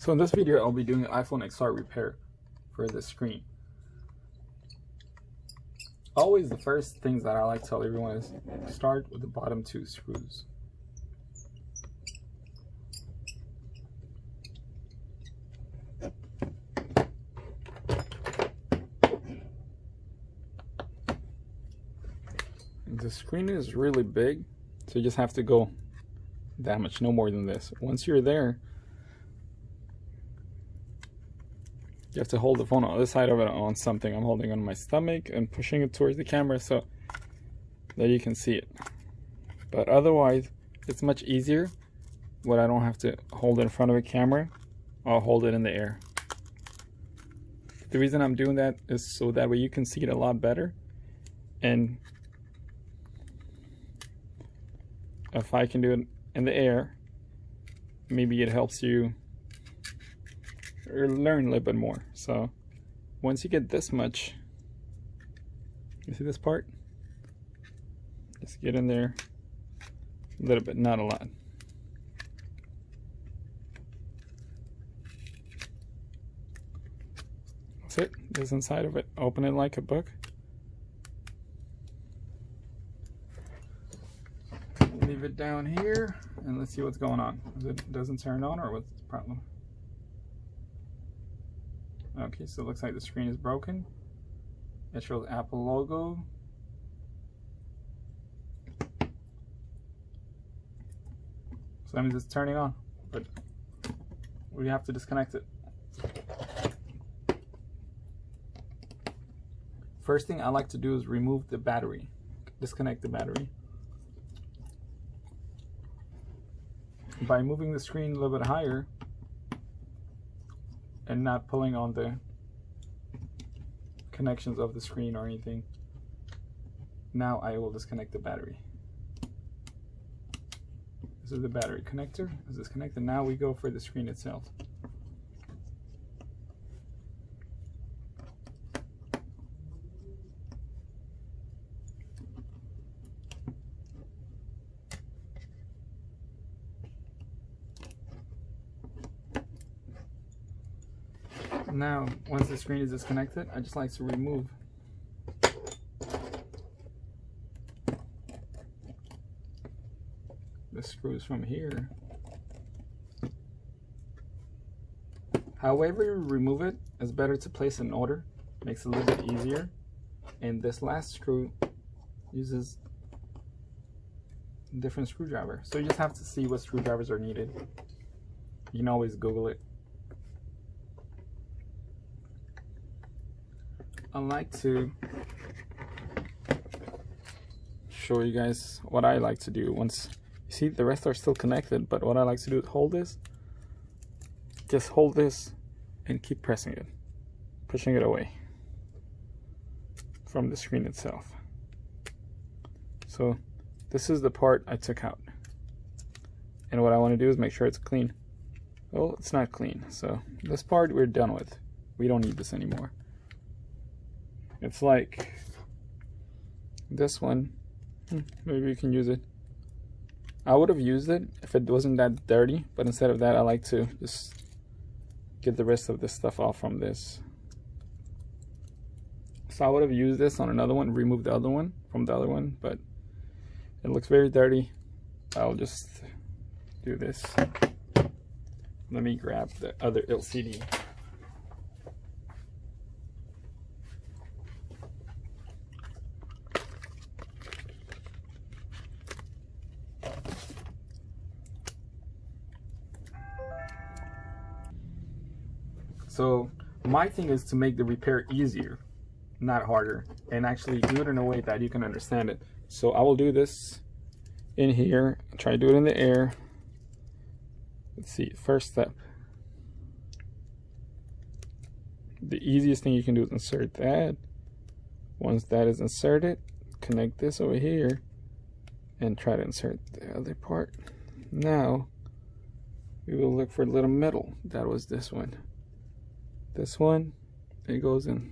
So in this video, I'll be doing an iPhone XR repair for the screen. Always the first things that I like to tell everyone is start with the bottom two screws. The screen is really big, so you just have to go that much, no more than this. Once you're there, you have to hold the phone on the other side of it on something. I'm holding on my stomach and pushing it towards the camera so that you can see it. But otherwise, it's much easier when I don't have to hold it in front of a camera. I'll hold it in the air. The reason I'm doing that is so that way you can see it a lot better. And if I can do it in the air, maybe it helps you learn a little bit more. So once you get this much, you see this part? Just get in there a little bit, not a lot. That's it. This inside of it. Open it like a book. Leave it down here and let's see what's going on. It doesn't turn on, or what's the problem? Okay, so it looks like the screen is broken. It shows Apple logo. So that means it's turning on, but we have to disconnect it. First thing I like to do is remove the battery. Disconnect the battery. By moving the screen a little bit higher and not pulling on the connections of the screen or anything, now I will disconnect the battery. This is the battery connector. It's disconnected. Now we go for the screen itself. Now, once the screen is disconnected, I just like to remove the screws from here. However you remove it, it's better to place in order. Makes it a little bit easier. And this last screw uses a different screwdriver. So you just have to see what screwdrivers are needed. You can always Google it. I like to show you guys what I like to do. Once you see the rest are still connected, but what I like to do is hold this, just hold this and keep pressing it, pushing it away from the screen itself. So this is the part I took out, and what I want to do is make sure it's clean. Well, it's not clean, so this part we're done with. We don't need this anymore. It's like this one. Maybe you can use it. I would have used it if it wasn't that dirty, but instead of that, I like to just get the rest of this stuff off from this. So I would have used this on another one, remove the other one from the other one, but it looks very dirty. I'll just do this. Let me grab the other LCD. So my thing is to make the repair easier, not harder, and actually do it in a way that you can understand it. So I will do this in here, try to do it in the air. Let's see, first step. The easiest thing you can do is insert that. Once that is inserted, connect this over here and try to insert the other part. Now we will look for a little metal. That was this one. This one, it goes in.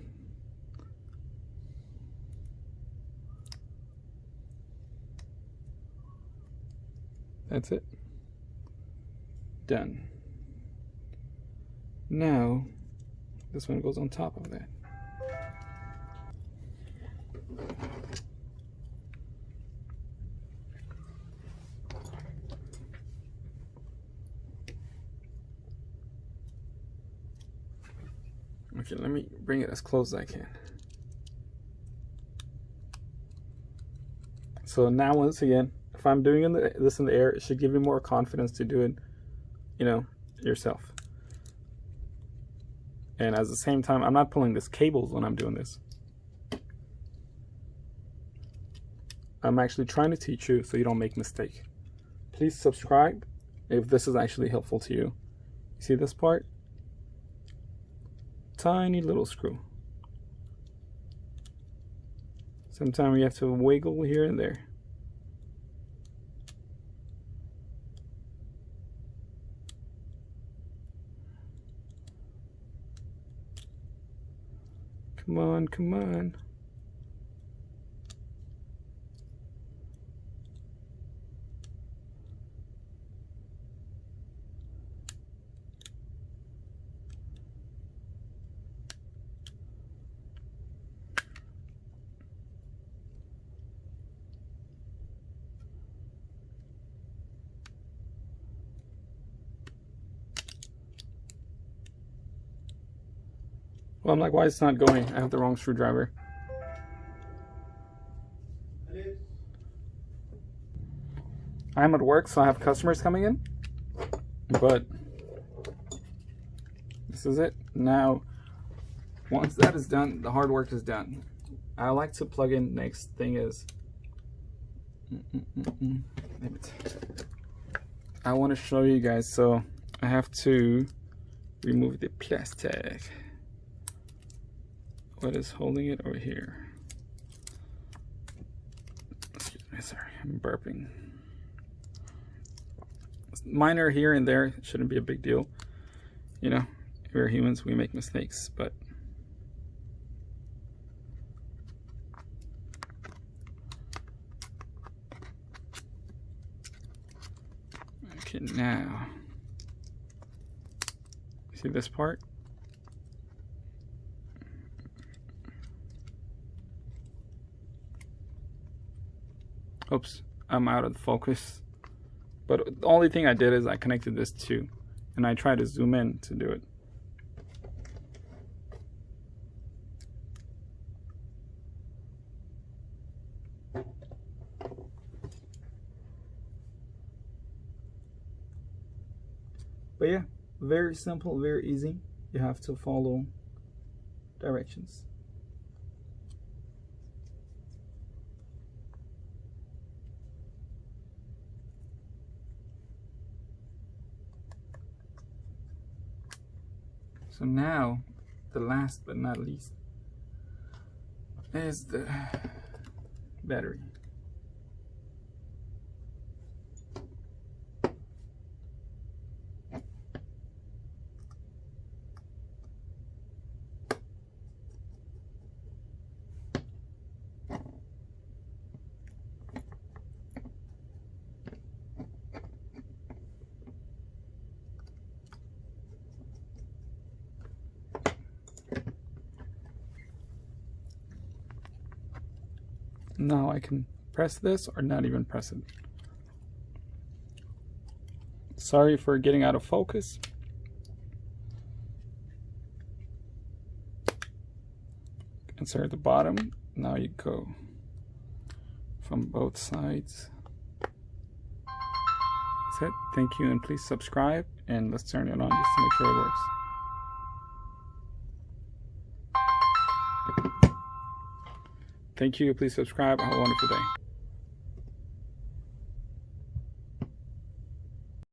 That's it. Done. Now, this one goes on top of that. Okay, let me bring it as close as I can. So now, once again, if I'm doing this in the air, it should give you more confidence to do it, you know, yourself. And at the same time, I'm not pulling this cables when I'm doing this. I'm actually trying to teach you so you don't make mistake. Please subscribe if this is actually helpful to you. You see this part? Tiny little screw. Sometimes you have to wiggle here and there. Come on, come on. Well, I'm like, why it's not going? I have the wrong screwdriver. I'm at work, so I have customers coming in. But this is it. Now, once that is done, the hard work is done. I like to plug in. Next thing is, I want to show you guys. So I have to remove the plastic. What is holding it over here? Excuse me, sorry, I'm burping. Minor here and there, it shouldn't be a big deal. You know, we're humans, we make mistakes, but okay, now see this part? Oops, I'm out of focus. But the only thing I did is I connected this to, and I tried to zoom in to do it. But yeah, very simple, very easy. You have to follow directions. So now, the last but not least is the battery. Now I can press this or not even press it. Sorry for getting out of focus. Insert the bottom. Now you go from both sides. That's it. Thank you, and please subscribe, and let's turn it on just to make sure it works. Thank you. Please subscribe. Have a wonderful day.